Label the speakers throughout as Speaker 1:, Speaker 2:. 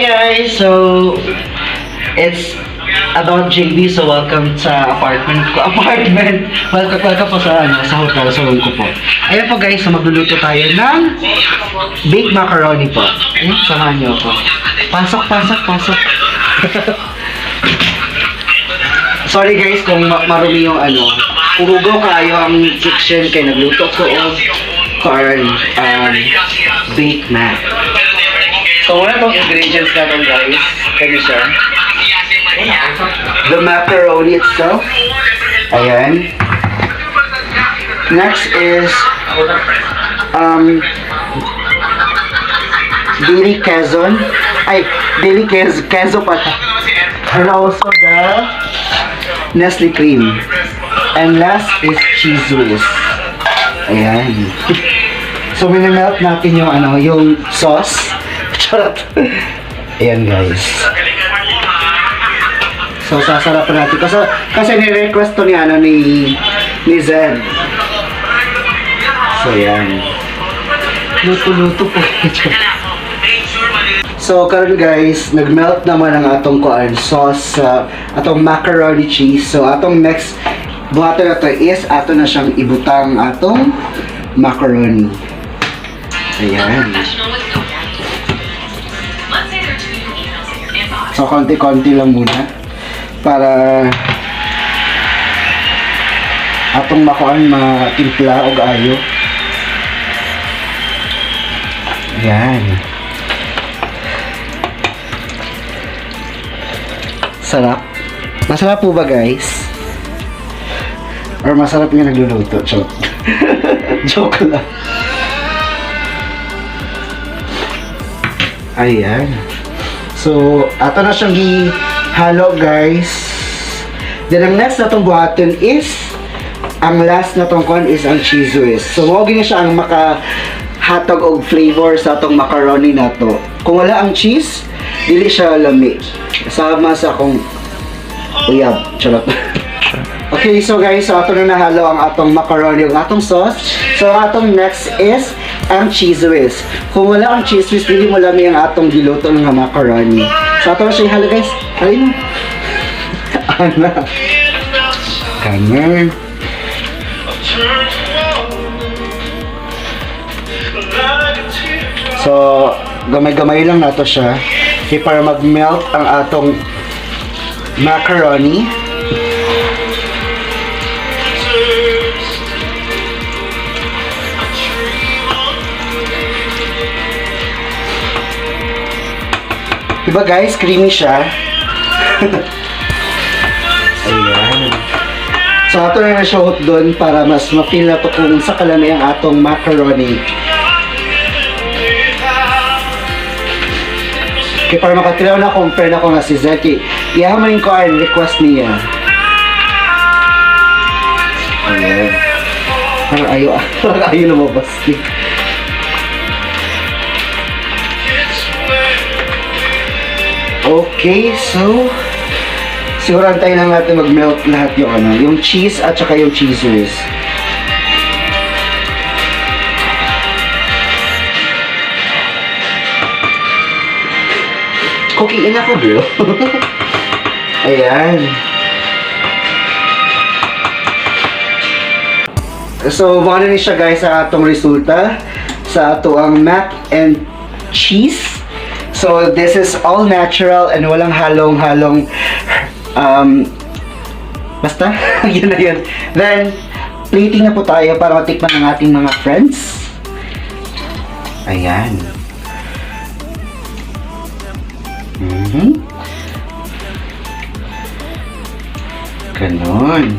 Speaker 1: guys! So, it's about JB, so welcome sa apartment ko. Welcome po sa, sa hotel, sa room ko po. Ayan po guys, so magluluto tayo ng baked macaroni po. Ayan, samahan niyo ako. Pasok. Sorry guys kung marumi yung kung hugaw kayo ang kitchen kay nagluto ko o baked mac. So, wala itong ingredients natin guys. Kaya siya. The macaroni itself. Ayan. Next is dili queso. Dili queso pala. And also the Nestle cream. And last is cheese whiz. Ayan. So, minamelt natin yung yung sauce. Charot. Ayan guys. So sasarapan natin kasi ni-request to ni Zed. So ayan. Luto po. So karon guys, nagmelt naman ang atong sauce sa atong macaroni cheese. So atong next buhaton na to is ato na siyang ibutang atong macaroni. Ayan. So, konti-konti lang muna para atong makuan matimpla o ayo. Yan. Sarap. Masarap po ba guys? Or masarap yung nagluluto? Joke. Joke lang. Ayan. So, ato na siyang i-halo guys. Then, ang next na itong buhaton is, ang last na itong kon is ang cheese whiz. So, mawagin na siya ang makahatag og flavor sa itong macaroni na to. Kung wala ang cheese, dili siya lami. Kasama sa akong uyab. Charot. Okay, so guys, so ato na nahalo ang atong macaroni, ang atong sauce. So, atong next is ang cheese whiz. Kung wala ang cheese whiz, hindi mo lami ang atong giluto ng macaroni. So, ato na siya ihalo guys. Halin mo. Kanan. So, gamay-gamay lang nato siya. Okay, para mag-melt ang atong macaroni. Diba guys, creamy siya. Ayan. So ato na siya hot doon para mas ma-feel na to kung sa kalami ang atong macaroni. Kaya para makatilaw na compare na ko nga si Zeki. Iyaman ko ang request niya. Ayan. Parang ayaw lumabas. Okay, so siguran tayo lang natin mag-melt lahat yung cheese at saka yung cheese whiz. Cookie in ako, bro. Ayan. So, mga na siya guys sa atong resulta sa ato ang mac and cheese. So, this is all natural and walang halong-halong basta, yun na yun. Then, plating na po tayo para matikman ng ating mga friends. Ayan. Ganon.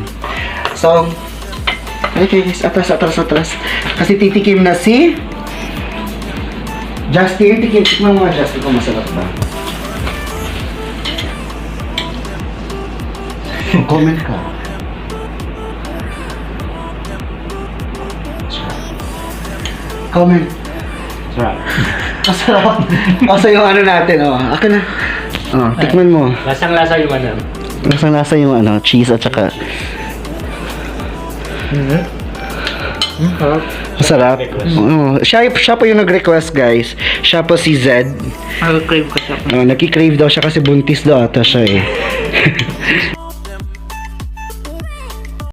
Speaker 1: So, okay guys, atras. Kasi titikim na si Justin, tikman mo nga Justin kung masarap ba. Comment ka. Comment. Sarap. Masarap. Kasi yung natin, Ako na. Tikman mo.
Speaker 2: Lasang-lasa yung
Speaker 1: Lasang-lasa yung cheese at saka.
Speaker 2: Harap.
Speaker 1: Masarap. Siya po yung nag-request, guys. Siya po si Zed.
Speaker 2: Mag-crave ko siya.
Speaker 1: Nagki-crave daw siya kasi buntis daw ata siya eh.